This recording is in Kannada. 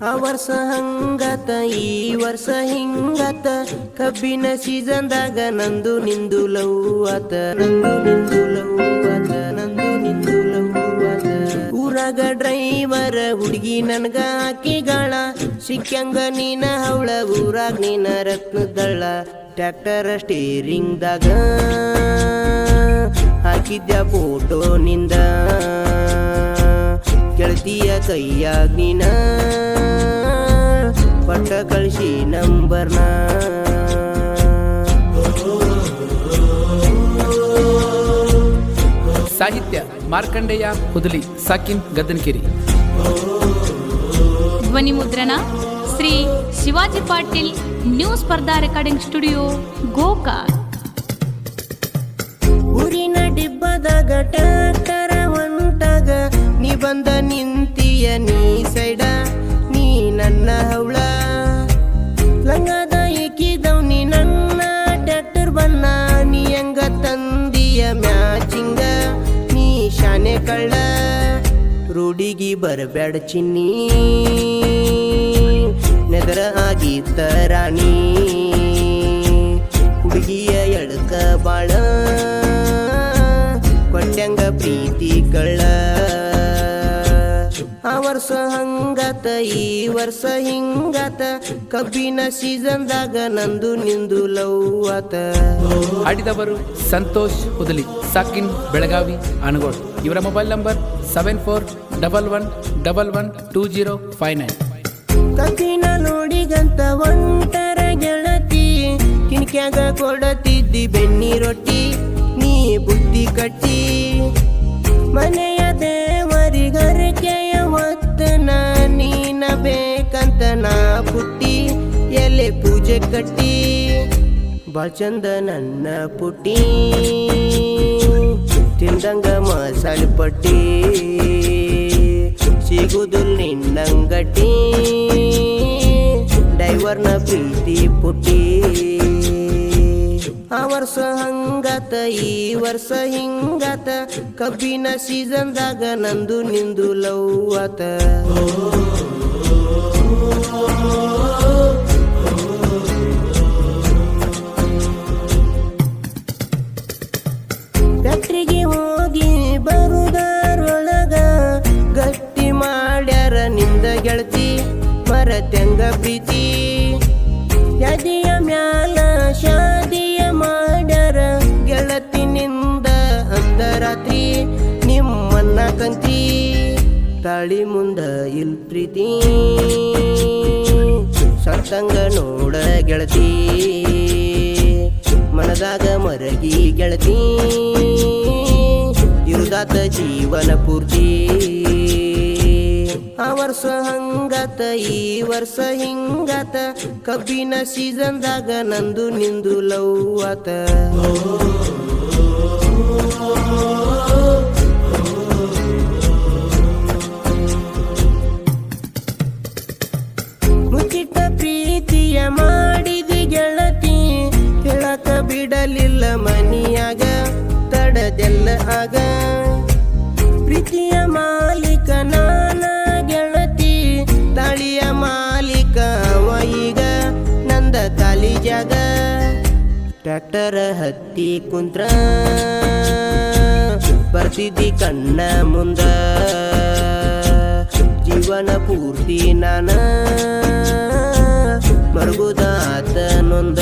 ಆ ವರ್ಷ ಹಂಗಾತ ಈ ವರ್ಷ ಹಿಂಗಾತ ಕಬ್ಬಿನ ಸೀಸನ್ದಾಗ ನಂದು ನಿಂದು ಲವ್ ಆತ ಊರಾಗ ಡ್ರೈವರ್ ಹುಡುಗಿ ನನ್ಗ ಹಾಕಿಗಾಳ ಸಿಕ್ಕಂಗ ನೀನ ಹವಳ ಊರಾಗ ನೀನ ರತ್ನದಳ್ಳ ಟ್ರ್ಯಾಕ್ಟರ್ ಸ್ಟೀರಿಂಗ್ದಾಗ ಹಾಕಿದ್ಯ ಫೋಟೋ ನಿಂದ ಗೆಳತಿಯ ಕೈಯಾಗ ನೀನ ಪಟ್ಟ ಕಳಿಸಿ ನಂಬರ್ನ ಸಾಹಿತ್ಯ ಮಾರ್ಕಂಡೇಯ ಹುದಲಿ ಸಾಕಿನ್ ಗದ್ದನಕೆರೆ. ಧ್ವನಿ ಮುದ್ರಣ ಶ್ರೀ ಶಿವಾಜಿ ಪಾಟೀಲ್ ನ್ಯೂ ಸ್ಪರ್ಧಾ ರೆಕಾರ್ಡಿಂಗ್ ಸ್ಟುಡಿಯೋ ಗೋಕಾಕ್. ಊರಿನ ಡಿಬ್ಬದಾಗ ಟ್ರ್ಯಾಕ್ಟರ ಹೊಂಟಾಗ ನೀ ಬಂದ ನಿಂತಿಯ ನೀ ಸೈಡ ನೀ ನನ್ನ ಹವಳ ಲಂಗದ ಇಕ್ಕಿದವ್ ನೀ ನನ್ನ ಟ್ರ್ಯಾಕ್ಟರ್ ಬನ್ನ ನೀ ಹಂಗ ತಂದಿಯ ಮ್ಯಾಚಿಂಗ ನೀ ಶಾನೆ ಕಳ್ಳ ರೂಢಿಗಿ ಬರಬ್ಯಾಡ ಚಿನ್ನಿ ನೆದರ ಆಗಿದ್ದ ರಾಣಿ ಹುಡುಗಿಯ ಎಳಕ ಬಾಳ ಕೊಂಡ್ಯಂಗ ಪ್ರೀತಿ ಕಳ್ಳ ಆ ವರ್ಷ ಹಂಗಾತ ಈ ವರ್ಷ ಹಿಂಗಾತ ಕಬ್ಬಿನ ಸೀಸನ್ದಾಗ ನಂದು ನಿಂದು ಲವ್ ಆತ. ಹಾಡಿದವರು ಸಂತೋಷ್ ಹುದಲಿ ಸಾಕಿನ್ ಬೆಳಗಾವಿ ಅನಗೋಡ್. ಇವರ ಮೊಬೈಲ್ ನಂಬರ್ 7411112059. ಕಬ್ಬಿನ ನೋಡಿಗಂತ ಒಂಟರ ಗೆಳತಿ ಕಿಣಕ್ಯಾಗ ಕೊಡತಿದ್ದಿ ಬೆನ್ನಿ ರೊಟ್ಟಿ ನೀ ಬುದ್ಧಿ ಕಟ್ಟಿ ಮನೆಯ ದೇವರಿಗರಿಕೆಯ ಹೊತ್ತನ ನೀನ ಬೇಕಂತ ನಾ ಪುಟ್ಟಿ ಎಲೆ ಪೂಜೆ ಕಟ್ಟಿ ಬಾಳ್ ಚಂದ ನನ್ನ ಪುಟ್ಟಿ ತಿಂದಂಗ ಮಸಾಲೆ ಪಟ್ಟಿ ಸಿಗುದಿಲ್ ನಿನ್ನಂಗಟ್ಟಿ ಡೈವರ್ನ ಪ್ರೀತಿ ಪುಟ್ಟಿ. ಆ ವರ್ಷ ಹಂಗಾತ ಈ ವರ್ಷ ಹಿಂಗಾತ ಕಬ್ಬಿನ ಸೀಸನ್ದಾಗ ನಂದು ನಿಂದು ಲವ್ ಆತ. ಫ್ಯಾಕ್ಟ್ರಿಗೆ ಹೋಗಿ ಬರುದಾರೊಳಗ ಗಟ್ಟಿ ಮಾಡ್ಯಾರ ನಿಂದ ಗೆಳತಿ ಮರತ್ಯಂಗ ಪ್ರೀತಿ ಯಾದಿಯ ಮ್ಯಾಲ ಶಾದಿಯ ಮಾಡ್ಯಾರ ಗೆಳತಿ ನಿಂದ ಅಂದ ರಾತ್ರಿ ನಿಮ್ಮನ್ನ ಕಂತಿ ತಾಳಿ ಮುಂದ ಇಲ್ ಪ್ರೀತಿ ಸತ್ತಂಗ ನೋಡ ಗೆಳತಿ ಮನದಾಗ ಮರಗಿ ಗೆಳತಿ ಇರುದಾತ ಜೀವನ ಪೂರ್ತಿ. ಆ ವರ್ಷ ಹಂಗಾತ ಈ ವರ್ಷ ಹಿಂಗಾತ ಕಬ್ಬಿನ ಸೀಸನ್ದಾಗ ನಂದು ನಿಂದು ಲವ್ ಆತ. ಮುಚ್ಚಿಟ್ಟ ಪ್ರೀತಿಯ ಮಾಡಿದಿ ಗೆಳತಿ ಹೇಳಕ ಬಿಡಲಿಲ್ಲ ಮನಿಯಾಗ ತಡದೆಲ್ಲ ಆಗ ಪ್ರೀತಿಯ ಮಾಲೀಕ ನಾನ ಗೆಳತಿ ತಾಳಿಯ ಮಾಲೀಕ ಅವ ಈಗ ನಂದ ಖಾಲಿ ಜಾಗ ಟ್ರ್ಯಾಕ್ಟರ್ ಹತ್ತಿ ಕುಂತ್ರ ಬರ್ತಿದ್ದಿ ಕಣ್ಣ ಮುಂದ ಜೀವನ ಪೂರ್ತಿ ನಾನ ಮರುಗುದಾತ ನೊಂದ